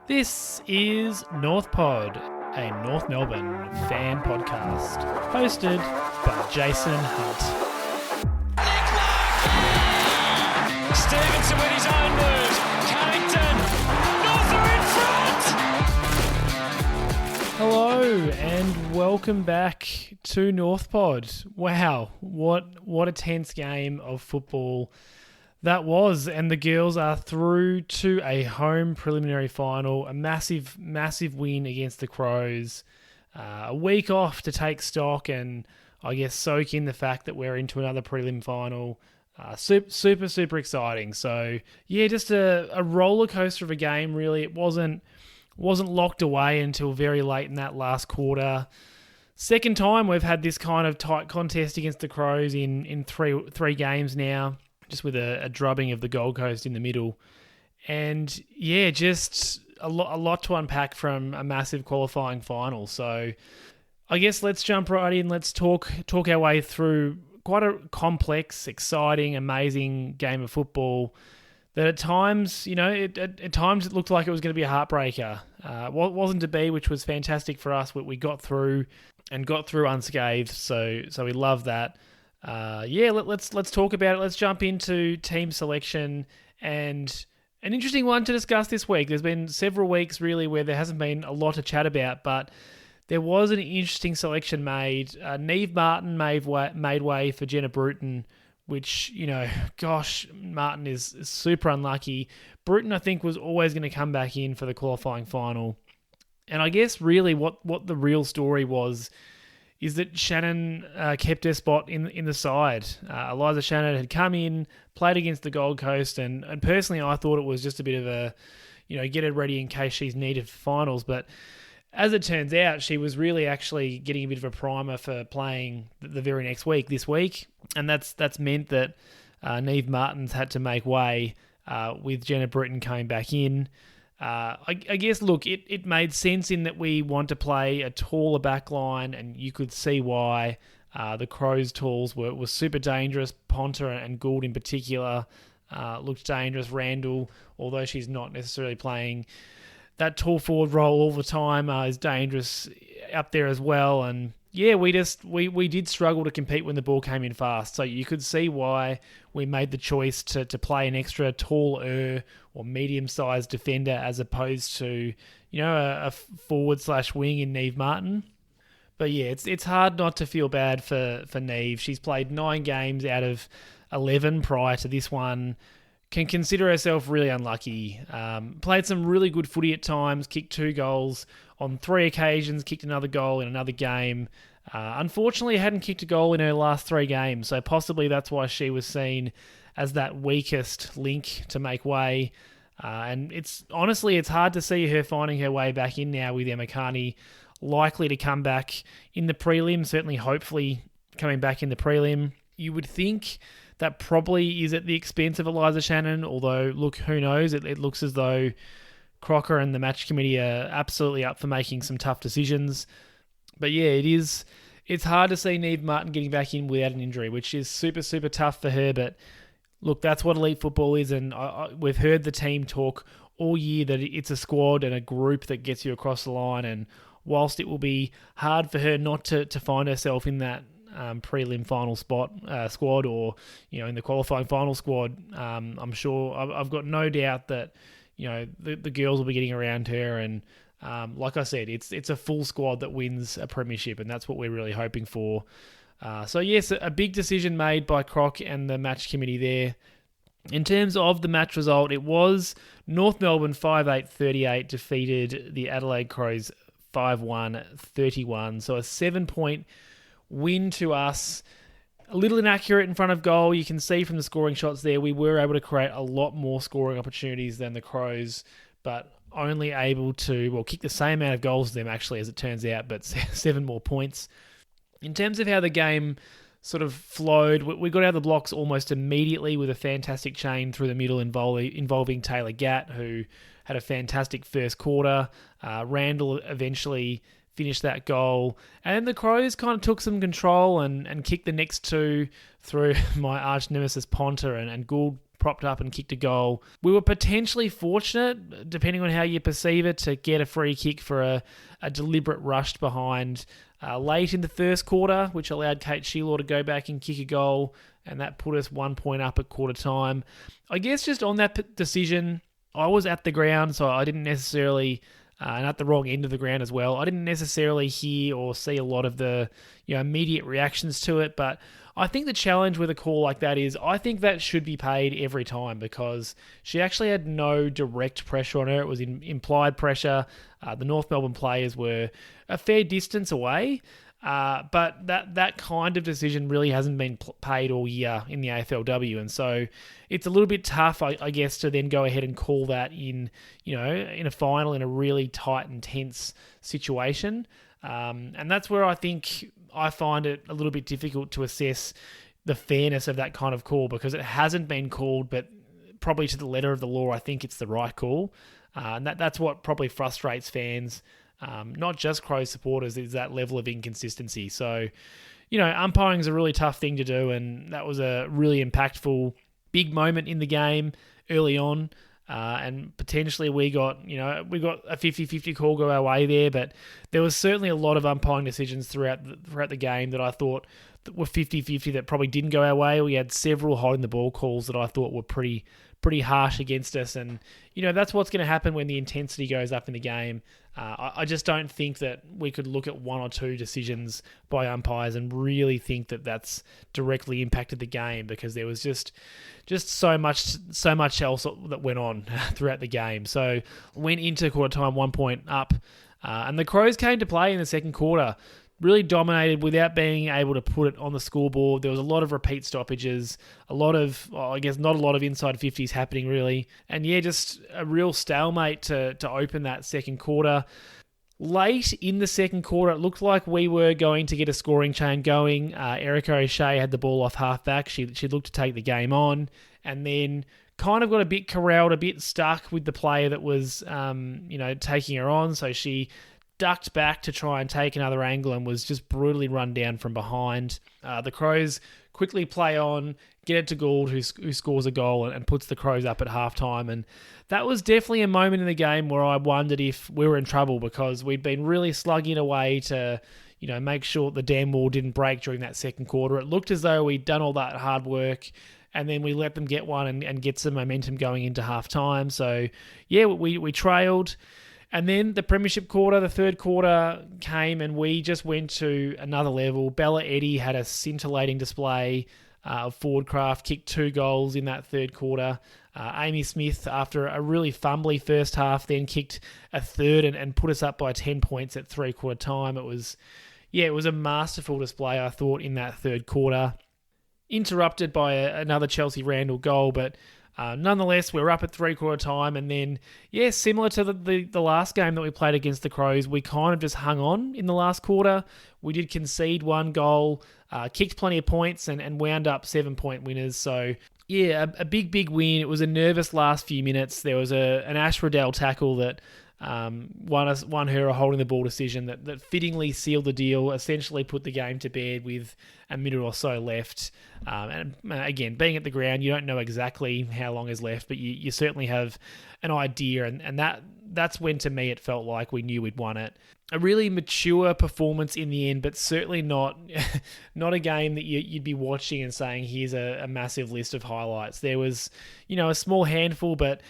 This is North Pod, a North Melbourne fan podcast, hosted by Jason Hunt. Stevenson with his own moves. Carrington. North are in front. Hello and welcome back to North Pod. Wow, what a tense game of football that was, and the girls are through to a home preliminary final, a massive win against the Crows. A week off to take stock and I guess soak in the fact that we're into another prelim final. Super exciting. So yeah, just a roller coaster of a game. Really, it wasn't locked away until very late in that last quarter. Second time we've had this kind of tight contest against the Crows in three games now, just with a drubbing of the Gold Coast in the middle. And yeah, just a lot to unpack from a massive qualifying final. So I guess let's jump right in. Let's talk our way through quite a complex, exciting, amazing game of football that at times, at times it looked like it was going to be a heartbreaker. What wasn't to be, which was fantastic for us. We got through unscathed. So we love that. Let's talk about it. Let's jump into team selection, and an interesting one to discuss this week. There's been several weeks really where there hasn't been a lot to chat about, but there was an interesting selection made. Neve Martin made way for Jenna Bruton, which, Martin is super unlucky. Bruton, I think, was always going to come back in for the qualifying final. And I guess really what the real story was is that Shannon kept her spot in the side. Eliza Shannon had come in, played against the Gold Coast, and personally I thought it was just a bit of a, get her ready in case she's needed for finals. But as it turns out, she was really actually getting a bit of a primer for playing the very next week, this week, and that's meant that Neve Martin's had to make way with Jenna Bruton coming back in. I guess, look, it made sense in that we want to play a taller back line, and you could see why the Crows' talls were super dangerous. Ponta and Gould in particular looked dangerous. Randall, although she's not necessarily playing that tall forward role all the time, is dangerous up there as well. And yeah, we did struggle to compete when the ball came in fast. So you could see why we made the choice to play an extra taller or medium-sized defender as opposed to, a forward/wing in Neve Martin. But yeah, it's hard not to feel bad for Neve. She's played 9 games out of 11 prior to this one. Can consider herself really unlucky. Played some really good footy at times, kicked 2 goals on 3 occasions, kicked another goal in another game. Unfortunately, hadn't kicked a goal in her last 3 games, so possibly that's why she was seen as that weakest link to make way. And it's hard to see her finding her way back in now with Emma Carney likely to come back in the prelim, certainly hopefully coming back in the prelim. You would think that probably is at the expense of Eliza Shannon, although, look, who knows? It looks as though Crocker and the match committee are absolutely up for making some tough decisions. But yeah, it's hard to see Neve Martin getting back in without an injury, which is super tough for her. But look, that's what elite football is, and we've heard the team talk all year that it's a squad and a group that gets you across the line. And whilst it will be hard for her not to find herself in that prelim final squad or in the qualifying final squad, I'm sure I've got no doubt that the girls will be getting around her, and like I said, it's a full squad that wins a premiership, and that's what we're really hoping for. So yes, a big decision made by Croc and the match committee there. In terms of the match result, it was North Melbourne 5-8-38 defeated the Adelaide Crows 5-1-31. So a 7-point win to us. A little inaccurate in front of goal. You can see from the scoring shots there, we were able to create a lot more scoring opportunities than the Crows, but only able to, kick the same amount of goals as them actually, as it turns out, but 7 more points. In terms of how the game sort of flowed, we got out of the blocks almost immediately with a fantastic chain through the middle involving Taylor Gatt, who had a fantastic first quarter. Randall eventually finished that goal. And the Crows kind of took some control and kicked the next 2 through my arch nemesis Ponta, and Gould propped up and kicked a goal. We were potentially fortunate, depending on how you perceive it, to get a free kick for a deliberate rush behind late in the first quarter, which allowed Kate Sheelaw to go back and kick a goal, and that put us 1 point up at quarter time. I guess just on that decision, I was at the ground, so I didn't necessarily, and at the wrong end of the ground as well, I didn't necessarily hear or see a lot of the immediate reactions to it, but I think the challenge with a call like that is I think that should be paid every time, because she actually had no direct pressure on her. It was implied pressure. The North Melbourne players were a fair distance away, but that kind of decision really hasn't been paid all year in the AFLW, and so it's a little bit tough, I guess, to then go ahead and call that in a final in a really tight and tense situation. And that's where I think I find it a little bit difficult to assess the fairness of that kind of call, because it hasn't been called, but probably to the letter of the law, I think it's the right call. And that's what probably frustrates fans, not just Crows supporters, is that level of inconsistency. So, umpiring is a really tough thing to do, and that was a really impactful, big moment in the game early on. And potentially we got a 50-50 call go our way there, but there was certainly a lot of umpiring decisions throughout the game that I thought that were 50-50 that probably didn't go our way. We had several holding the ball calls that I thought were pretty harsh against us, and that's what's going to happen when the intensity goes up in the game. I just don't think that we could look at one or two decisions by umpires and really think that that's directly impacted the game, because there was just so much else that went on throughout the game. So went into quarter time 1 point up, and the Crows came to play in the second quarter. Really dominated without being able to put it on the scoreboard. There was a lot of repeat stoppages, not a lot of inside 50s happening really. And just a real stalemate to open that second quarter. Late in the second quarter, it looked like we were going to get a scoring chain going. Erica O'Shea had the ball off half-back. She looked to take the game on, and then kind of got a bit corralled, a bit stuck with the player that was taking her on. So she ducked back to try and take another angle and was just brutally run down from behind. The Crows quickly play on, get it to Gould, who scores a goal and puts the Crows up at halftime. And that was definitely a moment in the game where I wondered if we were in trouble, because we'd been really slugging away to make sure the dam wall didn't break during that second quarter. It looked as though we'd done all that hard work, and then we let them get one and get some momentum going into halftime. So, we trailed. And then the premiership quarter, the third quarter came, and we just went to another level. Bella Eddey had a scintillating display of forward craft, kicked 2 goals in that third quarter. Amy Smith, after a really fumbly first half, then kicked a third and put us up by 10 points at three-quarter time. It was a masterful display, I thought, in that third quarter. Interrupted by another Chelsea Randall goal, but nonetheless, we were up at three-quarter time, and then, similar to the last game that we played against the Crows, we kind of just hung on in the last quarter. We did concede 1 goal, kicked plenty of points, and wound up 7-point winners. So, a big win. It was a nervous last few minutes. There was an Ash Riddell tackle that won her a holding the ball decision that fittingly sealed the deal, essentially put the game to bed with a minute or so left. And again, being at the ground, you don't know exactly how long is left, but you certainly have an idea, and that's when, to me, it felt like we knew we'd won it. A really mature performance in the end, but certainly not a game that you'd be watching and saying, here's a massive list of highlights. There was, a small handful, but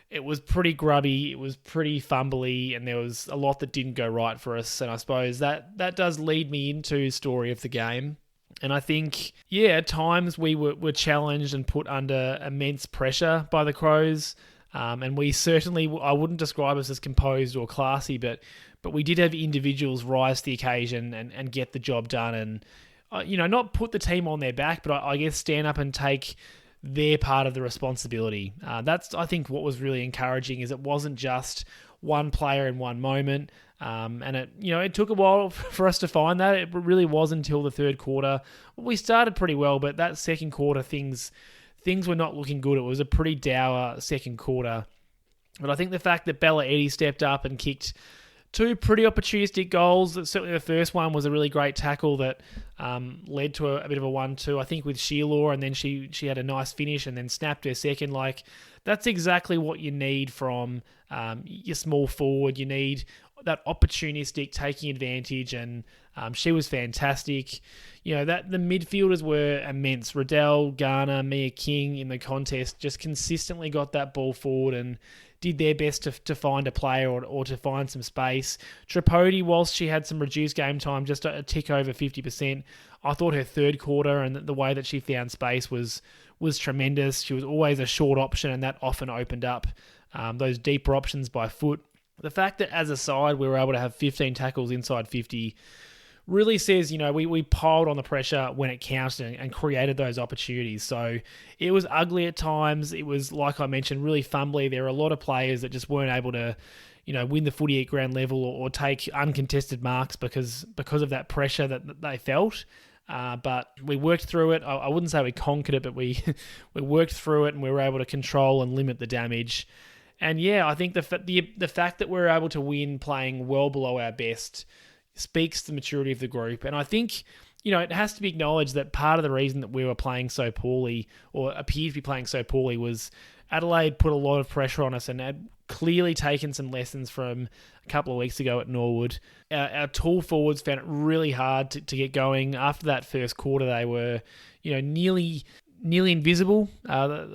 it was pretty grubby, it was pretty fumbly, and there was a lot that didn't go right for us. And I suppose that does lead me into story of the game. And I think, at times we were challenged and put under immense pressure by the Crows. And we certainly, I wouldn't describe us as composed or classy, but we did have individuals rise to the occasion and get the job done. And, not put the team on their back, but I guess stand up and take their part of the responsibility. That's, I think, what was really encouraging, is it wasn't just one player in one moment. And it took a while for us to find that. It really was until the third quarter. We started pretty well, but that second quarter, things were not looking good. It was a pretty dour second quarter. But I think the fact that Bella Eddey stepped up and kicked Two pretty opportunistic goals. Certainly the first one was a really great tackle that led to a bit of a 1-2, I think, with Sheila, and then she had a nice finish and then snapped her second. Like, that's exactly what you need from your small forward. You need that opportunistic taking advantage, and she was fantastic. That the midfielders were immense. Riddell, Garner, Mia King in the contest just consistently got that ball forward and did their best to find a player or to find some space. Tripodi, whilst she had some reduced game time, just a tick over 50%, I thought her third quarter and the way that she found space was tremendous. She was always a short option, and that often opened up those deeper options by foot. The fact that as a side we were able to have 15 tackles inside 50 really says, we piled on the pressure when it counted and created those opportunities. So it was ugly at times. It was, like I mentioned, really fumbly. There were a lot of players that just weren't able to, win the footy at ground level or take uncontested marks because of that pressure that they felt. But we worked through it. I wouldn't say we conquered it, but we worked through it, and we were able to control and limit the damage. And yeah, I think the fact that we're able to win playing well below our best speaks to the maturity of the group. And I think, it has to be acknowledged that part of the reason that we were playing so poorly, or appeared to be playing so poorly, was Adelaide put a lot of pressure on us and had clearly taken some lessons from a couple of weeks ago at Norwood. Our tall forwards found it really hard to get going. After that first quarter, they were, nearly invisible.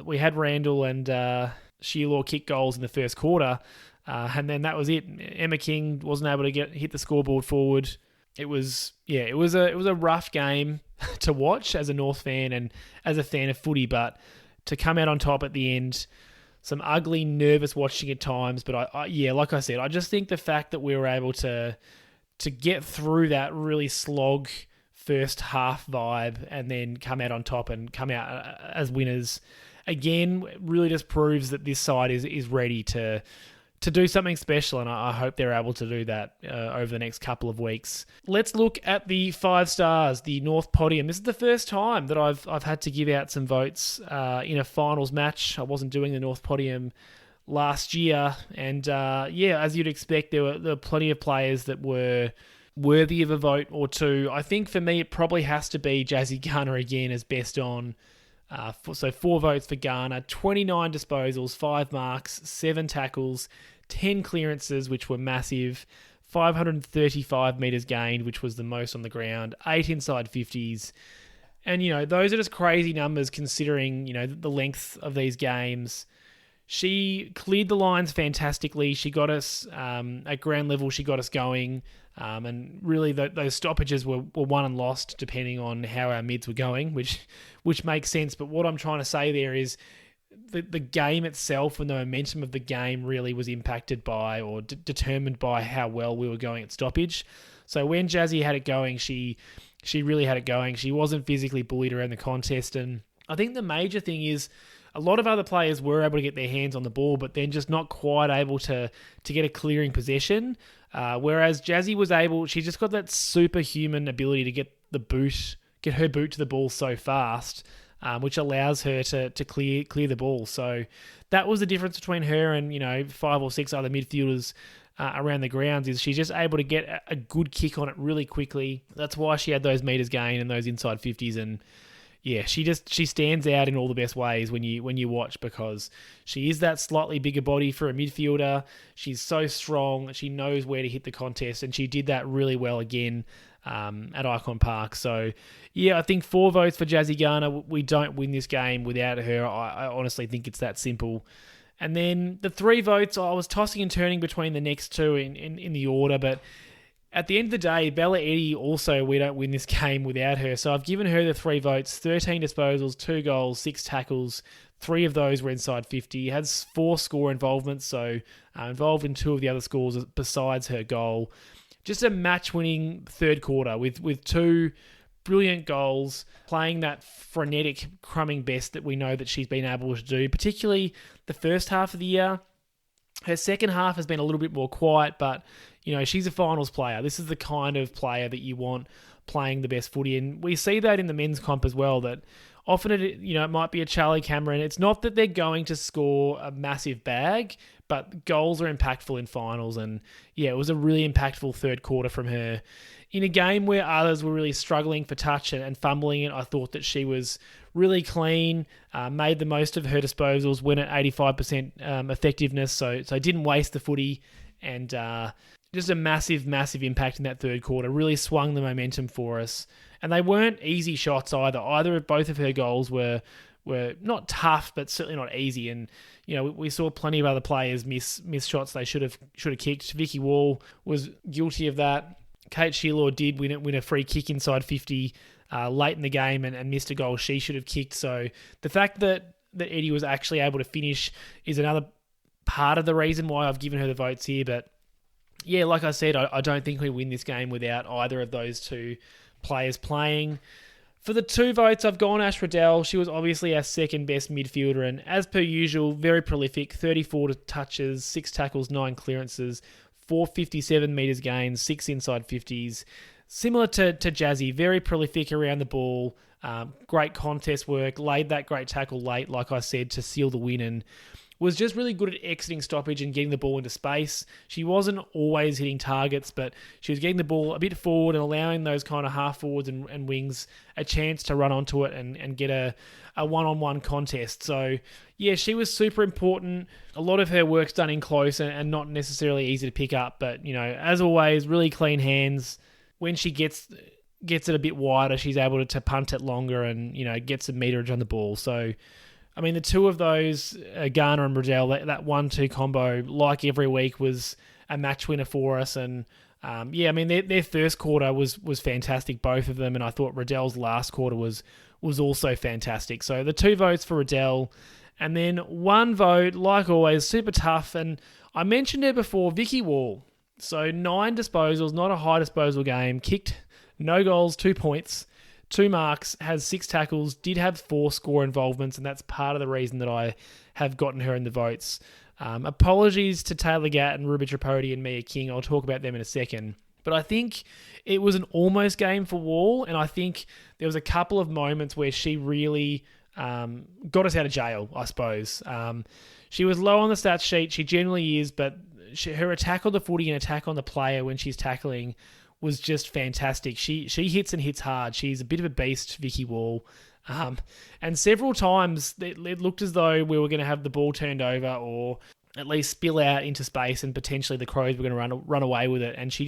We had Randall and Sheila kick goals in the first quarter, and then that was it. Emma King wasn't able to hit the scoreboard forward. It was a rough game to watch as a North fan and as a fan of footy, but to come out on top at the end, some ugly, nervous watching at times. But like I said, I just think the fact that we were able to get through that really slog first half vibe and then come out on top and come out as winners, again, really just proves that this side is ready to do something special, and I hope they're able to do that over the next couple of weeks. Let's look at the 5 stars, the North Podium. This is the first time that I've had to give out some votes in a finals match. I wasn't doing the North Podium last year, and as you'd expect, there were plenty of players that were worthy of a vote or two. I think for me, it probably has to be Jazzy Garner again as best on. So 4 votes for Garner, 29 disposals, 5 marks, 7 tackles, 10 clearances, which were massive, 535 metres gained, which was the most on the ground, 8 inside 50s. And, those are just crazy numbers considering, the length of these games. She cleared the lines fantastically. She got us, at ground level, she got us going. And really, those stoppages were won and lost depending on how our mids were going, which makes sense. But what I'm trying to say there is the game itself and the momentum of the game really was impacted by or determined by how well we were going at stoppage. So when Jazzy had it going, she really had it going. She wasn't physically bullied around the contest. And I think the major thing is a lot of other players were able to get their hands on the ball, but then just not quite able to get a clearing possession. Whereas Jazzy was able, she just got that superhuman ability to get her boot to the ball so fast, which allows her to clear the ball. So that was the difference between her and 5 or 6 other midfielders around the grounds, is she's just able to get a good kick on it really quickly. That's why she had those meters gained and those inside 50s. And yeah, she stands out in all the best ways when you watch, because she is that slightly bigger body for a midfielder. She's so strong. She knows where to hit the contest, and she did that really well again at Icon Park. So yeah, I think 4 votes for Jazzy Garner. We don't win this game without her. I honestly think it's that simple. And then the 3 votes, I was tossing and turning between the next 2 in the order, but at the end of the day, Bella Eddey also, we don't win this game without her. So I've given her the 3 votes, 13 disposals, 2 goals, 6 tackles. 3 of those were inside 50. Has 4 score involvements, so involved in 2 of the other scores besides her goal. Just a match-winning third quarter with 2 brilliant goals, playing that frenetic crumbing best that we know that she's been able to do, particularly the first half of the year. Her second half has been a little bit more quiet, but she's a finals player. This is the kind of player that you want playing the best footy, and we see that in the men's comp as well, that often it might be a Charlie Cameron. It's not that they're going to score a massive bag, but goals are impactful in finals. And yeah, it was a really impactful third quarter from her. In a game where others were really struggling for touch and fumbling it, I thought that she was really clean, made the most of her disposals, went at 85% effectiveness, so didn't waste the footy, and just a massive, massive impact in that third quarter. Really swung the momentum for us. And they weren't easy shots either. Both of her goals were not tough, but certainly not easy. And we saw plenty of other players miss shots they should have kicked. Vicky Wall was guilty of that. Kate Sheilor did win a free kick inside 50 late in the game and missed a goal she should have kicked. So the fact that Eddey was actually able to finish is another part of the reason why I've given her the votes here. But yeah, like I said, I don't think we win this game without either of those two players playing. For the 2 votes, I've gone Ash Riddell. She was obviously our second best midfielder, and as per usual, very prolific. 34 touches, 6 tackles, 9 clearances, 457 metres gained, 6 inside 50s. Similar to Jazzy, very prolific around the ball, great contest work, laid that great tackle late, like I said, to seal the win, and was just really good at exiting stoppage and getting the ball into space. She wasn't always hitting targets, but she was getting the ball a bit forward and allowing those kind of half forwards and wings a chance to run onto it and get a one-on-one contest. So yeah, she was super important. A lot of her work's done in close and not necessarily easy to pick up, but as always, really clean hands. When she gets it a bit wider, she's able to punt it longer and get some meterage on the ball. So I mean, the two of those, Garner and Riddell, that 1-2 combo, like every week, was a match winner for us. And I mean, their first quarter was fantastic, both of them. And I thought Riddell's last quarter was also fantastic. So the 2 votes for Riddell. And then 1 vote, like always, super tough. And I mentioned it before, Vicky Wall. So 9 disposals, not a high disposal game, kicked no goals, 2 points. 2 marks, has 6 tackles, did have 4 score involvements, and that's part of the reason that I have gotten her in the votes. Apologies to Taylor Gatt and Ruby Tripodi and Mia King. I'll talk about them in a second. But I think it was an almost game for Wall, and I think there was a couple of moments where she really got us out of jail, I suppose. She was low on the stats sheet. She generally is, but her attack on the footy and attack on the player when she's tackling was just fantastic. She hits and hits hard. She's a bit of a beast, Vicky Wall. And several times it looked as though we were going to have the ball turned over or at least spill out into space and potentially the Crows were going to run away with it. And she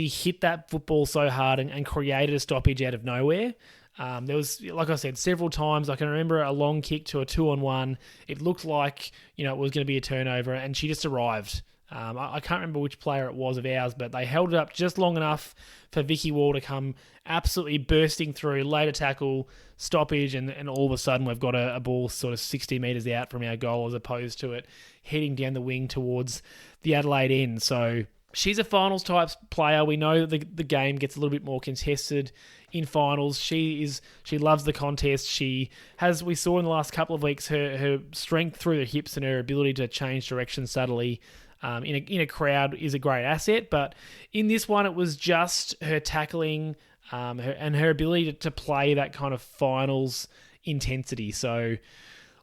hit that football so hard and created a stoppage out of nowhere. There was, like I said, several times. I can remember a long kick to a 2-on-1. It looked like it was going to be a turnover and she just arrived. I can't remember which player it was of ours, but they held it up just long enough for Vicky Wall to come absolutely bursting through, later tackle, stoppage, and all of a sudden we've got a ball sort of 60 metres out from our goal as opposed to it heading down the wing towards the Adelaide end. So she's a finals type player. We know that the game gets a little bit more contested in finals. She loves the contest. She has, we saw in the last couple of weeks, her strength through the hips and her ability to change direction subtly in a crowd is a great asset, but in this one it was just her tackling and her ability to play that kind of finals intensity. So,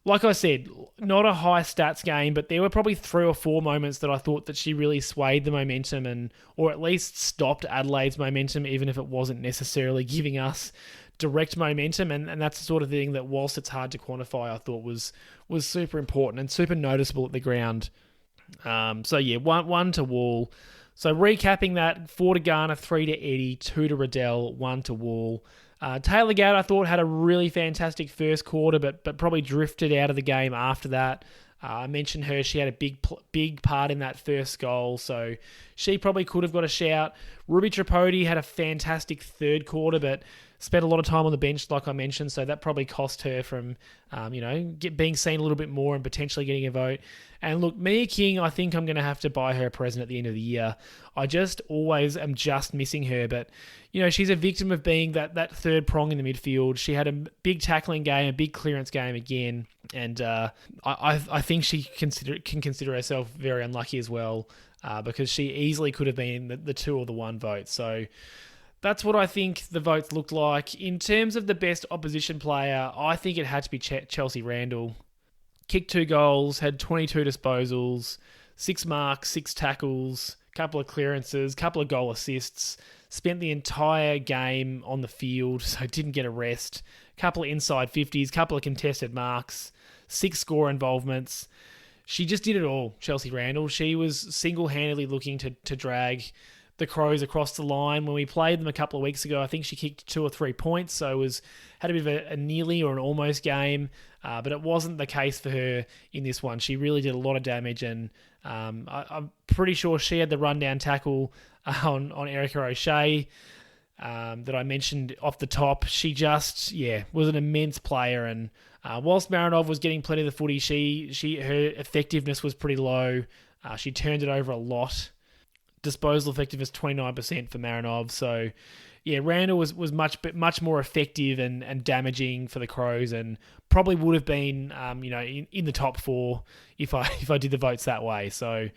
like I said, not a high stats game, but there were probably 3 or 4 moments that I thought that she really swayed the momentum or at least stopped Adelaide's momentum, even if it wasn't necessarily giving us direct momentum, and that's the sort of thing that, whilst it's hard to quantify, I thought was super important and super noticeable at the ground. So yeah, one to Wall. So recapping that, 4 to Garner, 3 to Eddey, 2 to Riddell, 1 to Wall. Taylor Gatt, I thought, had a really fantastic first quarter, but probably drifted out of the game after that. I mentioned her; she had a big part in that first goal, so she probably could have got a shout. Ruby Tripodi had a fantastic third quarter, but spent a lot of time on the bench, like I mentioned, so that probably cost her from, being seen a little bit more and potentially getting a vote. And look, Mia King, I think I'm going to have to buy her a present at the end of the year. I just always am just missing her, but she's a victim of being that third prong in the midfield. She had a big tackling game, a big clearance game again, and I think she can consider herself very unlucky as well, because she easily could have been the 2 or the 1 vote. So that's what I think the votes looked like. In terms of the best opposition player, I think it had to be Chelsea Randall. kicked 2 goals, had 22 disposals, 6 marks, 6 tackles, couple of clearances, couple of goal assists, spent the entire game on the field, so didn't get a rest, couple of inside 50s, couple of contested marks, 6 score involvements. She just did it all, Chelsea Randall. She was single-handedly looking to drag the Crows across the line. When we played them a couple of weeks ago, I think she kicked 2 or 3 points, so had a bit of a nearly or an almost game, but it wasn't the case for her in this one. She really did a lot of damage, and I'm pretty sure she had the rundown tackle on Erica O'Shea that I mentioned off the top. She just, was an immense player, and whilst Marinov was getting plenty of the footy, her effectiveness was pretty low. She turned it over a lot. Disposal effectiveness 29% for Marinov. So, Randall was much more effective and damaging for the Crows, and probably would have been in the top 4 if I did the votes that way. So,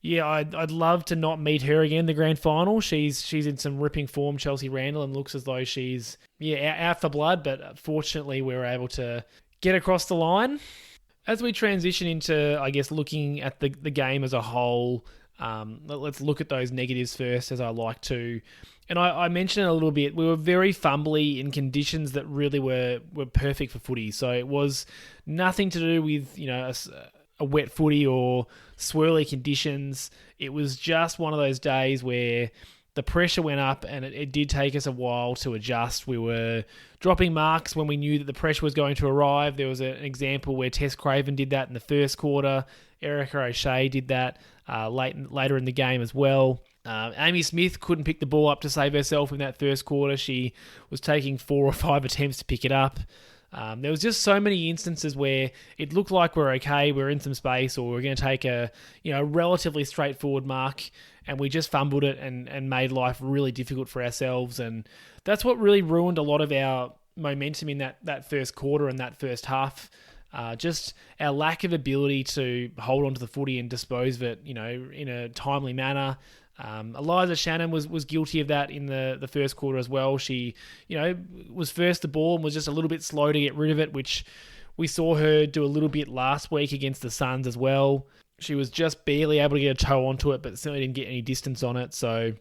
I'd love to not meet her again in the grand final. She's in some ripping form, Chelsea Randall, and looks as though she's out for blood. But fortunately, we were able to get across the line. As we transition into, I guess, looking at the game as a whole. Let's look at those negatives first, as I like to. And I mentioned it a little bit. We were very fumbly in conditions that really were perfect for footy. So it was nothing to do with a wet footy or swirly conditions. It was just one of those days where the pressure went up, and it did take us a while to adjust. We were dropping marks when we knew that the pressure was going to arrive. There was an example where Tess Craven did that in the first quarter. Erica O'Shea did that later in the game as well. Amy Smith couldn't pick the ball up to save herself in that first quarter. She was taking 4 or 5 attempts to pick it up. There was just so many instances where it looked like we're okay, we're in some space, or we're going to take a relatively straightforward mark, and we just fumbled it and made life really difficult for ourselves. And that's what really ruined a lot of our momentum in that first quarter and that first half. Just our lack of ability to hold onto the footy and dispose of it, in a timely manner. Eliza Shannon was guilty of that in the first quarter as well. She, was first the ball and was just a little bit slow to get rid of it, which we saw her do a little bit last week against the Suns as well. She was just barely able to get a toe onto it, but certainly didn't get any distance on it. So,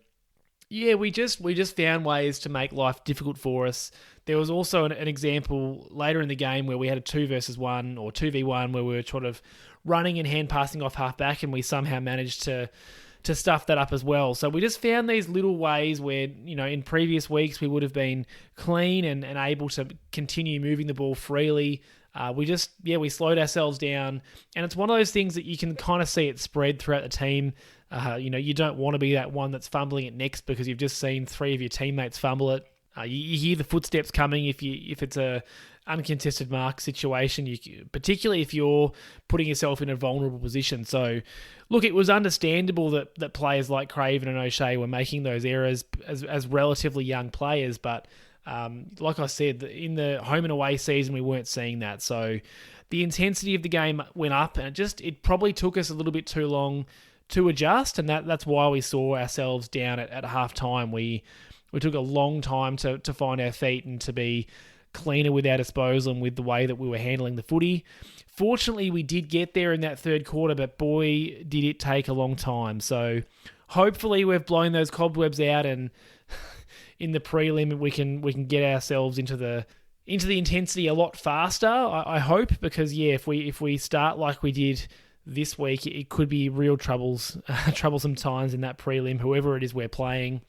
we just found ways to make life difficult for us. There was also an example later in the game where we had a 2 versus 1 or 2v1 where we were sort of running and hand passing off half back, and we somehow managed to stuff that up as well. So we just found these little ways where, in previous weeks we would have been clean and able to continue moving the ball freely. We slowed ourselves down, and it's one of those things that you can kind of see it spread throughout the team. You don't want to be that one that's fumbling it next because you've just seen 3 of your teammates fumble it. You hear the footsteps coming if it's a uncontested mark situation, particularly if you're putting yourself in a vulnerable position. So, look, it was understandable that players like Craven and O'Shea were making those errors as relatively young players, but like I said, in the home and away season, we weren't seeing that. So the intensity of the game went up, and it probably took us a little bit too long to adjust, and that's why we saw ourselves down at half-time. We took a long time to find our feet and to be cleaner with our disposal and with the way that we were handling the footy. Fortunately, we did get there in that third quarter, but boy, did it take a long time. So hopefully we've blown those cobwebs out, and in the prelim we can get ourselves into the intensity a lot faster. I hope, because if we start like we did this week, it could be real troublesome times in that prelim, whoever it is we're playing.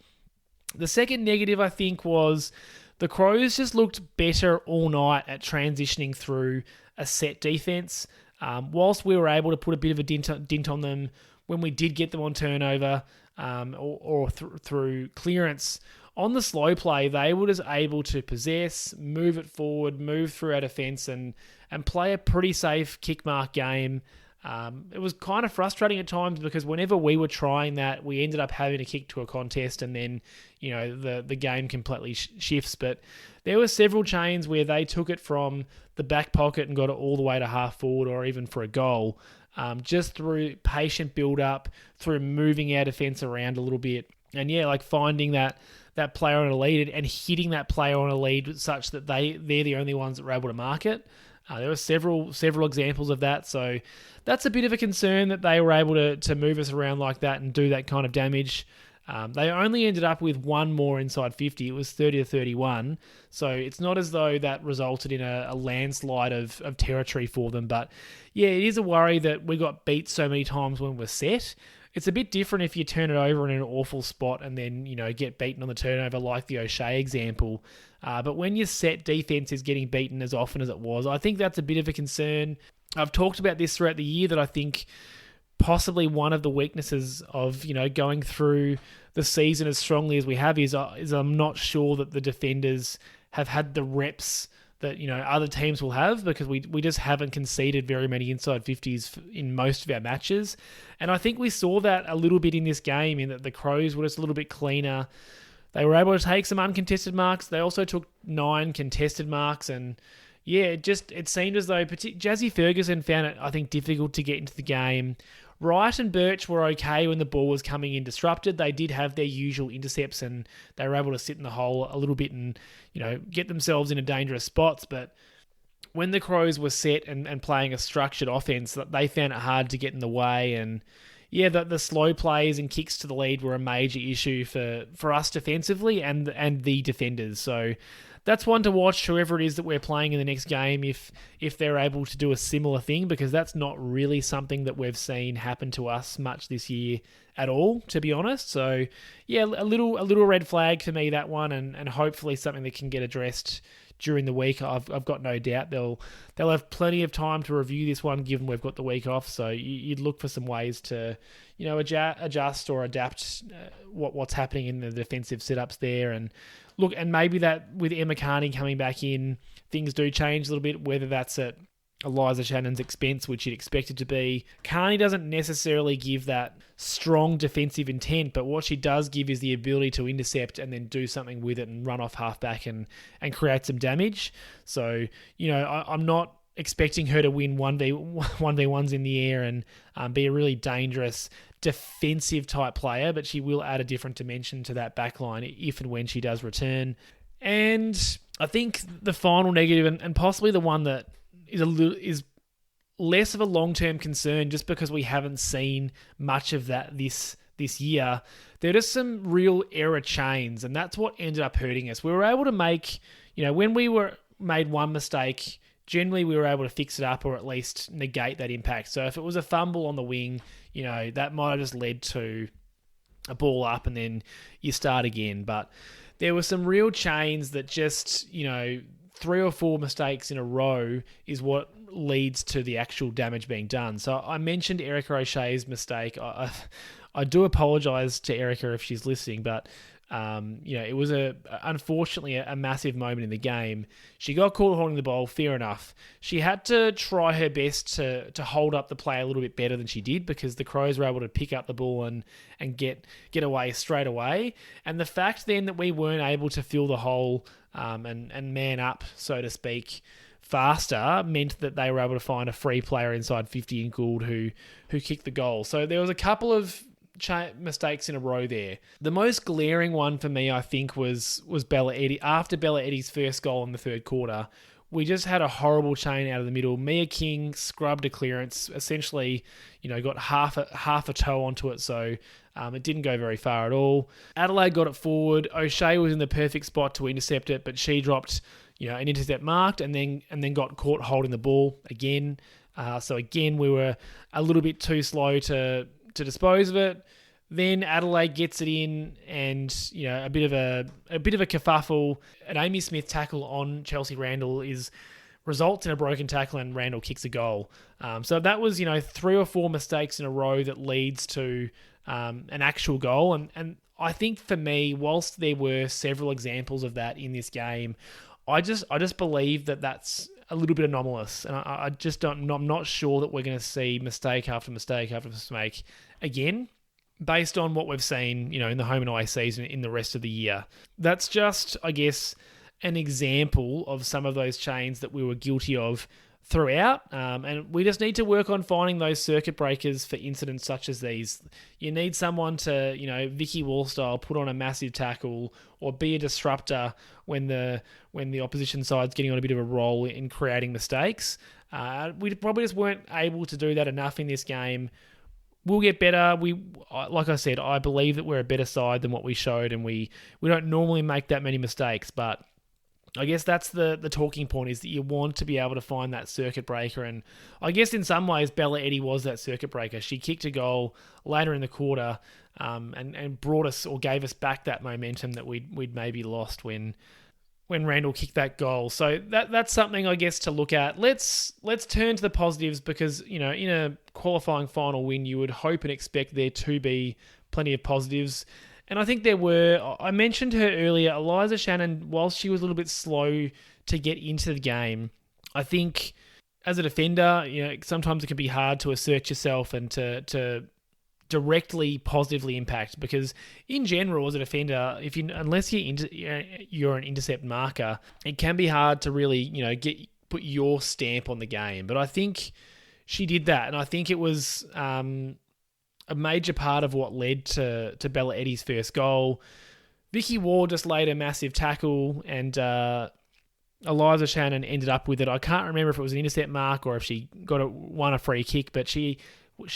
The second negative, I think, was the Crows just looked better all night at transitioning through a set defense. Whilst we were able to put a bit of a dint on them when we did get them on turnover or through clearance, on the slow play, they were just able to possess, move it forward, move through our defence, and play a pretty safe kick mark game. It was kind of frustrating at times because whenever we were trying that, we ended up having to kick to a contest, and then the game completely shifts. But there were several chains where they took it from the back pocket and got it all the way to half forward or even for a goal, just through patient build-up, through moving our defence around a little bit. And finding that player on a lead and hitting that player on a lead such that they're the only ones that were able to mark it. There were several examples of that, so that's a bit of a concern that they were able to move us around like that and do that kind of damage. They only ended up with one more inside 50. It was 30-31, so it's not as though that resulted in a landslide of territory for them. But yeah, it is a worry that we got beat so many times when we're set. It's a bit different if you turn it over in an awful spot and then, get beaten on the turnover like the O'Shea example. But when your set defense is getting beaten as often as it was, I think that's a bit of a concern. I've talked about this throughout the year that I think possibly one of the weaknesses of, going through the season as strongly as we have is I'm not sure that the defenders have had the reps that, other teams will have, because we just haven't conceded very many inside 50s in most of our matches. And I think we saw that a little bit in this game, in that the Crows were just a little bit cleaner. They were able to take some uncontested marks. They also took 9 contested marks, and yeah, it seemed as though Jazzy Ferguson found it, I think, difficult to get into the game. Wright and Birch were okay when the ball was coming in disrupted. They did have their usual intercepts, and they were able to sit in the hole a little bit and, get themselves into dangerous spots. But when the Crows were set and playing a structured offense, they found it hard to get in the way. And yeah, the slow plays and kicks to the lead were a major issue for us defensively and the defenders. So that's one to watch, whoever it is that we're playing in the next game, if they're able to do a similar thing, because that's not really something that we've seen happen to us much this year at all, to be honest. So yeah, a little red flag for me, that one, and hopefully something that can get addressed during the week. I've got no doubt they'll have plenty of time to review this one, given we've got the week off. So you'd look for some ways to adjust or adapt what's happening in the defensive setups there. And look, and maybe that with Emma Carney coming back in, things do change a little bit, whether that's at Eliza Shannon's expense, which you'd expect it to be. Carney doesn't necessarily give that strong defensive intent, but what she does give is the ability to intercept and then do something with it and run off halfback and create some damage. So, I'm not expecting her to win 1v1s in the air and be a really dangerous defensive type player, but she will add a different dimension to that backline if and when she does return. And I think the final negative, and possibly the one that is less of a long-term concern, just because we haven't seen much of that this year, there are just some real error chains, and that's what ended up hurting us. We were able to make, when we made one mistake, generally we were able to fix it up or at least negate that impact. So if it was a fumble on the wing, that might have just led to a ball up and then you start again. But there were some real chains that just, 3 or 4 mistakes in a row is what leads to the actual damage being done. So I mentioned Erica O'Shea's mistake. I do apologise to Erica if she's listening, but it was unfortunately a massive moment in the game. She got caught holding the ball, fair enough. She had to try her best to hold up the play a little bit better than she did, because the Crows were able to pick up the ball and get away straight away. And the fact then that we weren't able to fill the hole and man up, so to speak, faster, meant that they were able to find a free player inside 50 in Gould who kicked the goal. So there was a couple of mistakes in a row there. The most glaring one for me, I think, was Bella Eddey. After Bella Eddey's first goal in the third quarter, we just had a horrible chain out of the middle. Mia King scrubbed a clearance, essentially, got half a toe onto it, so it didn't go very far at all. Adelaide got it forward. O'Shea was in the perfect spot to intercept it, but she dropped, an intercept marked and then got caught holding the ball again. So again, we were a little bit too slow to dispose of it. Then Adelaide gets it in, and a bit of a kerfuffle. An Amy Smith tackle on Chelsea Randall results in a broken tackle, and Randall kicks a goal. So that was 3 or 4 mistakes in a row that leads to an actual goal. And I think for me, whilst there were several examples of that in this game, I just believe that that's a little bit anomalous, and I'm not sure that we're going to see mistake after mistake after mistake again, based on what we've seen, in the home and away season in the rest of the year. That's just, I guess, an example of some of those chains that we were guilty of throughout. And we just need to work on finding those circuit breakers for incidents such as these. You need someone to, Vicky Wall style, put on a massive tackle or be a disruptor when the opposition side's getting on a bit of a roll in creating mistakes. We probably just weren't able to do that enough in this game. We'll get better. Like I said, I believe that we're a better side than what we showed, and we don't normally make that many mistakes, but I guess that's the talking point, is that you want to be able to find that circuit breaker. And I guess in some ways, Bella Eddey was that circuit breaker. She kicked a goal later in the quarter and brought us, or gave us back, that momentum that we'd maybe lost when Randall kicked that goal. So that's something, I guess, to look at. Let's turn to the positives, because in a qualifying final win, you would hope and expect there to be plenty of positives. And I think there were. I mentioned her earlier, Eliza Shannon, whilst she was a little bit slow to get into the game, I think as a defender, sometimes it can be hard to assert yourself and to directly positively impact, because in general as a defender, unless you're an intercept marker, it can be hard to really put your stamp on the game. But I think she did that, and I think it was a major part of what led to Bella Eddey's first goal. Vicky Ward just laid a massive tackle, and Eliza Shannon ended up with it. I can't remember if it was an intercept mark or if she won a free kick, but she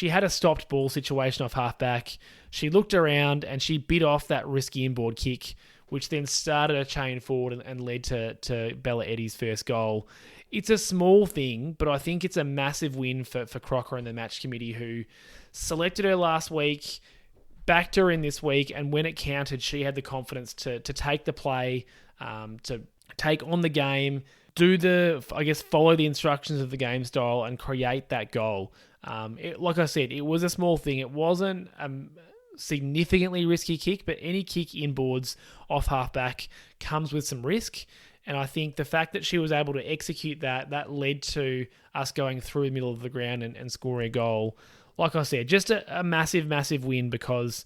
had a stopped ball situation off halfback. She looked around and she bit off that risky inboard kick, which then started a chain forward and led to Bella Eddey's first goal. It's a small thing, but I think it's a massive win for Crocker and the match committee, who selected her last week, backed her in this week, and when it counted, she had the confidence to take the play, to take on the game, follow the instructions of the game style and create that goal. Like I said, it was a small thing. It wasn't a significantly risky kick, but any kick inboards off halfback comes with some risk. And I think the fact that she was able to execute that led to us going through the middle of the ground and scoring a goal. Like I said, just a massive, massive win, because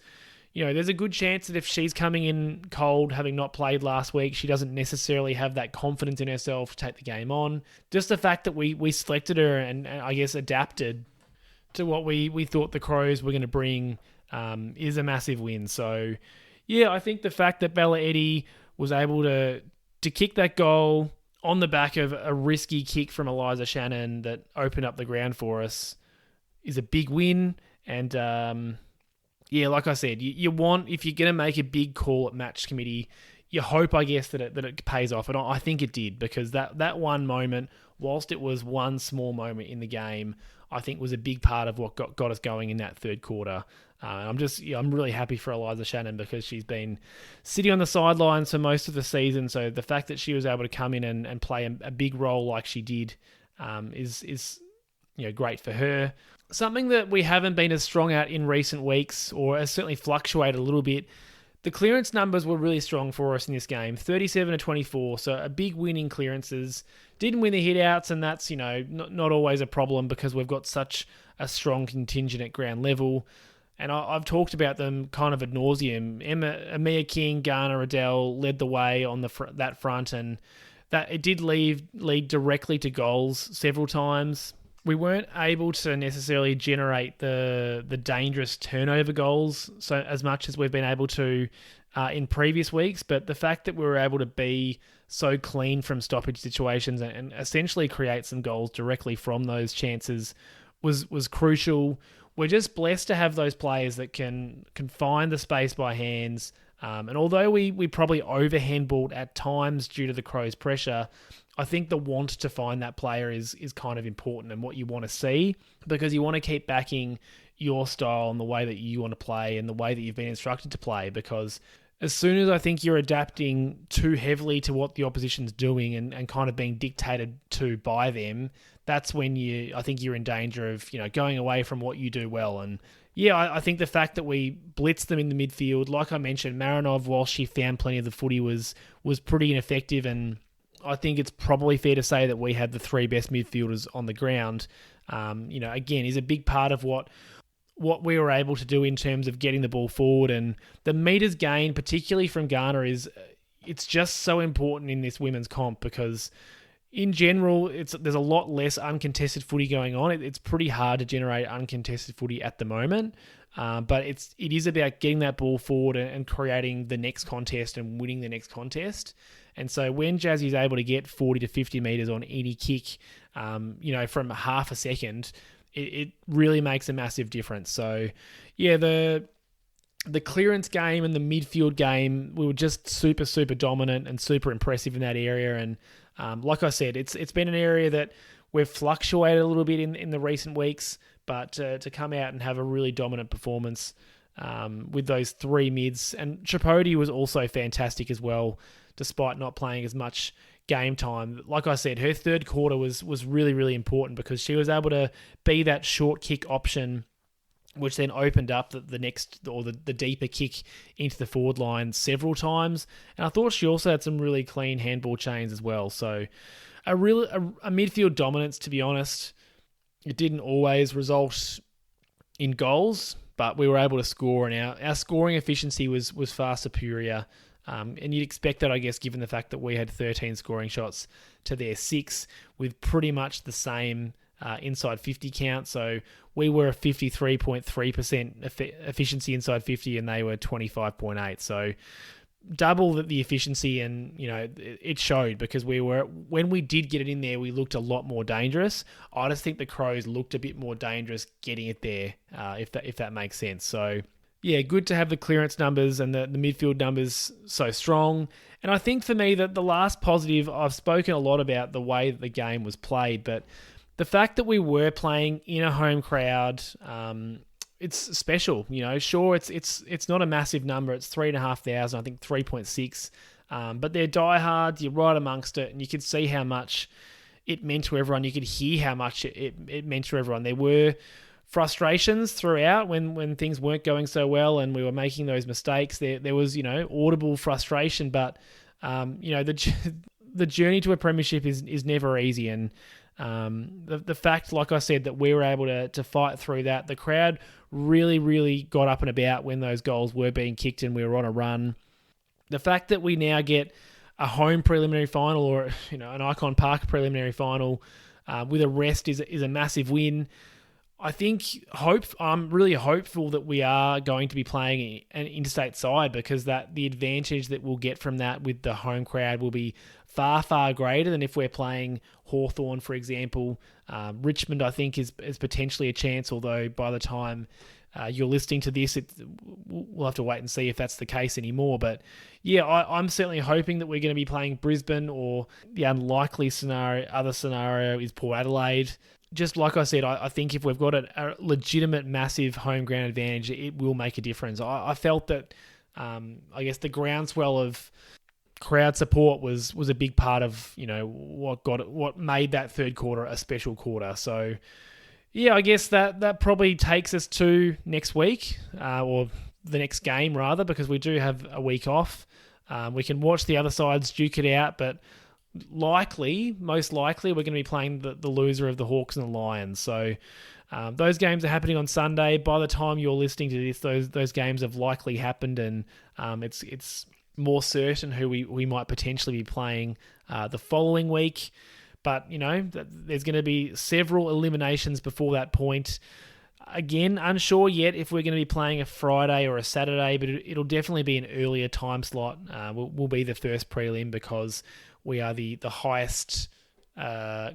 there's a good chance that if she's coming in cold, having not played last week, she doesn't necessarily have that confidence in herself to take the game on. Just the fact that we selected her and I guess adapted to what we thought the Crows were going to bring is a massive win. So, yeah, I think the fact that Bella Eddey was able to kick that goal on the back of a risky kick from Eliza Shannon that opened up the ground for us is a big win. And like I said, you want, if you're going to make a big call at match committee, you hope, I guess, that it pays off. And I think it did, because that one moment, whilst it was one small moment in the game, I think was a big part of what got us going in that third quarter. I'm really happy for Eliza Shannon, because she's been sitting on the sidelines for most of the season. So the fact that she was able to come in and play a big role like she did is great for her. Something that we haven't been as strong at in recent weeks, or has certainly fluctuated a little bit, the clearance numbers were really strong for us in this game, 37-24, so a big win in clearances. Didn't win the hit-outs, and that's not always a problem, because we've got such a strong contingent at ground level. And I've talked about them kind of ad nauseum. Amia King, Garner, Riddell led the way on that front, and that it did lead directly to goals several times. We weren't able to necessarily generate the dangerous turnover goals so as much as we've been able to in previous weeks, but the fact that we were able to be so clean from stoppage situations and essentially create some goals directly from those chances was crucial. We're just blessed to have those players that can find the space by hands. And although we probably overhandballed at times due to the Crows' pressure, I think the want to find that player is kind of important, and what you want to see, because you want to keep backing your style and the way that you want to play and the way that you've been instructed to play, because as soon as I think you're adapting too heavily to what the opposition's doing and kind of being dictated to by them, that's when I think you're in danger of going away from what you do well. And yeah, I think the fact that we blitzed them in the midfield, like I mentioned, Marinov, while she found plenty of the footy, was pretty ineffective, and I think it's probably fair to say that we had the three best midfielders on the ground. Again, is a big part of what we were able to do in terms of getting the ball forward, and the meters gained, particularly from Garner, it's just so important in this women's comp, because in general, there's a lot less uncontested footy going on. It's pretty hard to generate uncontested footy at the moment, but it is about getting that ball forward and creating the next contest and winning the next contest. And so when Jazzy's able to get 40 to 50 metres on any kick, from half a second, it really makes a massive difference. So, yeah, the clearance game and the midfield game, we were just super, super dominant and super impressive in that area. And like I said, it's been an area that we've fluctuated a little bit in the recent weeks, but to come out and have a really dominant performance with those three mids. And Tripodi was also fantastic as well, despite not playing as much game time. Like I said, her third quarter was really, really important because she was able to be that short kick option, which then opened up the next, or the deeper kick into the forward line several times. And I thought she also had some really clean handball chains as well. So a midfield dominance, to be honest. It didn't always result in goals, but we were able to score, and our scoring efficiency was far superior. And you'd expect that, I guess, given the fact that we had 13 scoring shots to their 6 with pretty much the same inside 50 count. So we were a 53.3% efficiency inside 50 and they were 25.8. So double the efficiency, and it showed because when we did get it in there, we looked a lot more dangerous. I just think the Crows looked a bit more dangerous getting it there, if that makes sense. So yeah, good to have the clearance numbers and the midfield numbers so strong. And I think for me that the last positive, I've spoken a lot about the way that the game was played, but the fact that we were playing in a home crowd, it's special. Sure, it's not a massive number. It's 3,500, I think 3.6. But they're diehards. You're right amongst it, and you could see how much it meant to everyone. You could hear how much it meant to everyone. There were frustrations throughout when things weren't going so well and we were making those mistakes. There was audible frustration, but the journey to a premiership is never easy. And the fact, like I said, that we were able to fight through that, the crowd really, really got up and about when those goals were being kicked and we were on a run. The fact that we now get a home preliminary final, or an Icon Park preliminary final with a rest is a massive win. I'm really hopeful that we are going to be playing an interstate side, because the advantage that we'll get from that with the home crowd will be far, far greater than if we're playing Hawthorn, for example. Richmond, I think, is potentially a chance, although by the time you're listening to this, we'll have to wait and see if that's the case anymore. But yeah, I'm certainly hoping that we're going to be playing Brisbane, or the unlikely other scenario is Port Adelaide. Just like I said, I think if we've got a legitimate, massive home ground advantage, it will make a difference. I felt that, I guess, the groundswell of crowd support was a big part of what made that third quarter a special quarter. So yeah, I guess that probably takes us to next week, or the next game rather, because we do have a week off. We can watch the other sides duke it out, but most likely, we're going to be playing the loser of the Hawks and the Lions. So those games are happening on Sunday. By the time you're listening to this, those games have likely happened, and it's more certain who we might potentially be playing the following week. But there's going to be several eliminations before that point. Again, unsure yet if we're going to be playing a Friday or a Saturday, but it'll definitely be an earlier time slot. We'll be the first prelim because we are the highest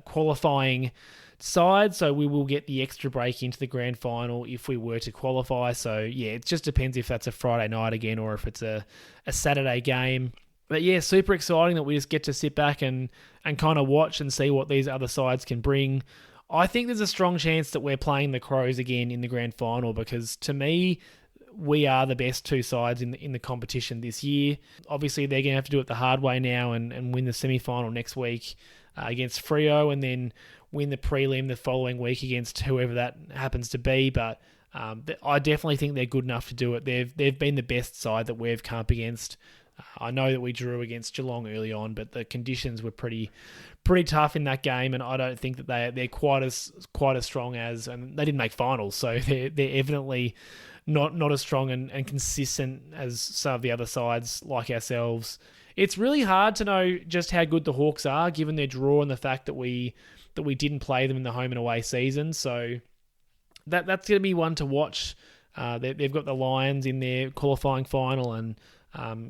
qualifying side, so we will get the extra break into the grand final if we were to qualify. So yeah, it just depends if that's a Friday night again or if it's a Saturday game. But yeah, super exciting that we just get to sit back and kind of watch and see what these other sides can bring. I think there's a strong chance that we're playing the Crows again in the grand final, because to me, we are the best two sides in the competition this year. Obviously, they're going to have to do it the hard way now and win the semi-final next week against Freo, and then win the prelim the following week against whoever that happens to be. But I definitely think they're good enough to do it. They've been the best side that we've come up against. I know that we drew against Geelong early on, but the conditions were pretty tough in that game, and I don't think that they're quite as strong as, and they didn't make finals, so they're evidently not as strong and consistent as some of the other sides like ourselves. It's really hard to know just how good the Hawks are, given their draw and the fact that we didn't play them in the home and away season. So that's going to be one to watch. They've got the Lions in their qualifying final, and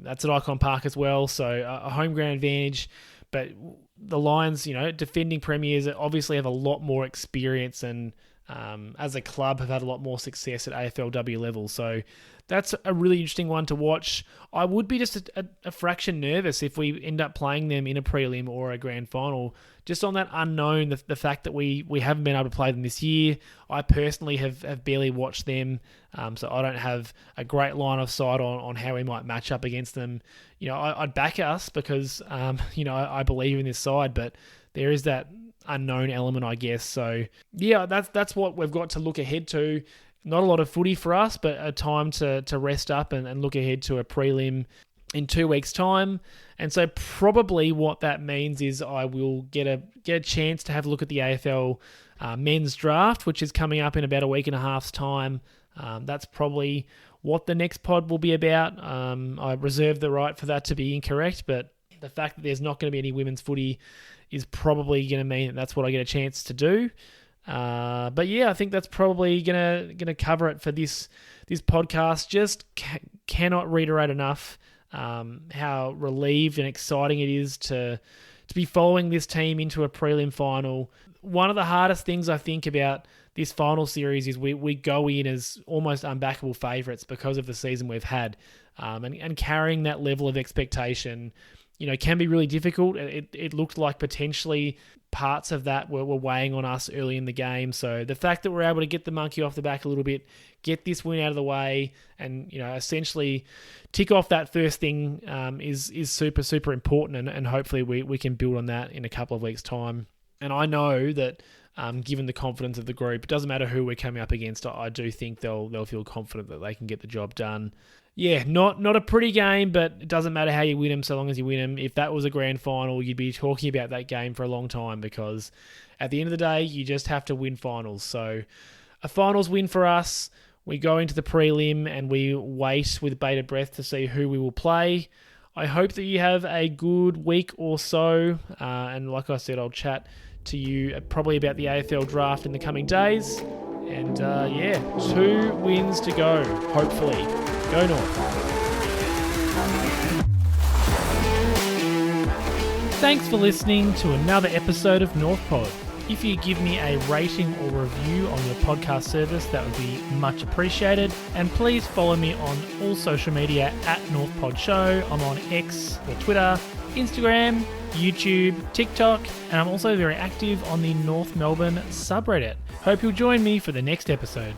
that's at Icon Park as well. So a home ground advantage. But the Lions, defending premiers, obviously have a lot more experience and as a club have had a lot more success at AFLW level. So that's a really interesting one to watch. I would be just a fraction nervous if we end up playing them in a prelim or a grand final, just on that unknown, the fact that we haven't been able to play them this year. I personally have barely watched them, so I don't have a great line of sight on how we might match up against them. I'd back us because, I believe in this side, but there is that unknown element, I guess. So yeah, that's what we've got to look ahead to. Not a lot of footy for us, but a time to rest up and look ahead to a prelim in 2 weeks' time. And so probably what that means is I will get a chance to have a look at the AFL men's draft, which is coming up in about a week and a half's time. That's probably what the next pod will be about. I reserve the right for that to be incorrect, but the fact that there's not going to be any women's footy is probably going to mean that that's what I get a chance to do. But yeah, I think that's probably gonna cover it for this podcast. Just cannot reiterate enough how relieved and exciting it is to be following this team into a prelim final. One of the hardest things I think about this final series is we go in as almost unbackable favourites because of the season we've had, and carrying that level of expectation, can be really difficult. It looked like potentially parts of that were weighing on us early in the game. So the fact that we're able to get the monkey off the back a little bit, get this win out of the way, and essentially tick off that first thing is super, super important. And hopefully we can build on that in a couple of weeks' time. And I know that given the confidence of the group, it doesn't matter who we're coming up against, I do think they'll feel confident that they can get the job done. Yeah, not a pretty game, but it doesn't matter how you win them so long as you win them. If that was a grand final, you'd be talking about that game for a long time, because at the end of the day, you just have to win finals. So a finals win for us. We go into the prelim and we wait with bated breath to see who we will play. I hope that you have a good week or so. And like I said, I'll chat to you probably about the AFL draft in the coming days. And 2 wins to go, hopefully. Go North. Thanks for listening to another episode of North Pod. If you give me a rating or review on your podcast service, that would be much appreciated. And please follow me on all social media at North Pod Show. I'm on X or Twitter, Instagram, YouTube, TikTok, and I'm also very active on the North Melbourne subreddit. Hope you'll join me for the next episode.